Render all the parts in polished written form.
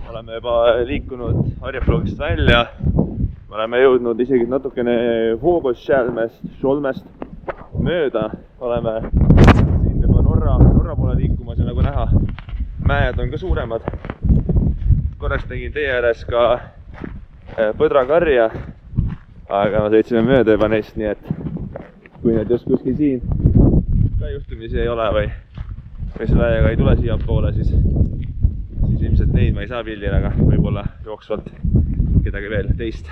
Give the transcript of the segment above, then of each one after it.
Oleme juba liikunud Harjaploogist välja. Me oleme jõudnud isegi natukene Hoogos-Solmest mööda. Oleme siin juba Norra poole liikumas ja nagu näha, mäed on ka suuremad. Korraks tegin tee ääres ka põdrakarja, aga me sõitsime mööda juba neist, nii et kui need just kuskil siin ka juhtumisi ei ole või selle ajaga ei tule siia poole, siis ilmselt neid ma ei saa pildile, aga võib-olla jooksvalt kedagi veel teist.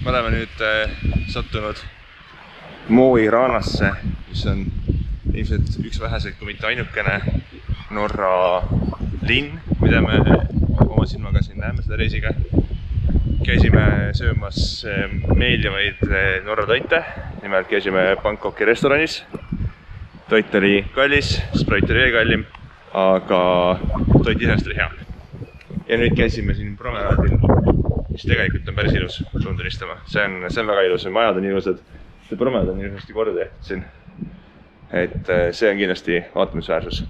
Me oleme nüüd sattunud Mo i Ranasse, mis on ilmselt üks väheseid, kui mitte ainukene Norra linn, mida me oma silmaga siin näeme selle reisiga. Käisime söömas meeldivaid Norra toite, nimelt käisime Bangkoki restoranis. Toit oli kallis, Sprite oli veel kallim, aga toit isest oli hea. Ja nüüd käisime siin promenaadil, mis tegelikult on päris ilus, tuntunistama. See on väga ilus, majad on ilusad, see promenaad on ilusasti korda tehtud siin. Et see on kindlasti vaatamisväärsus.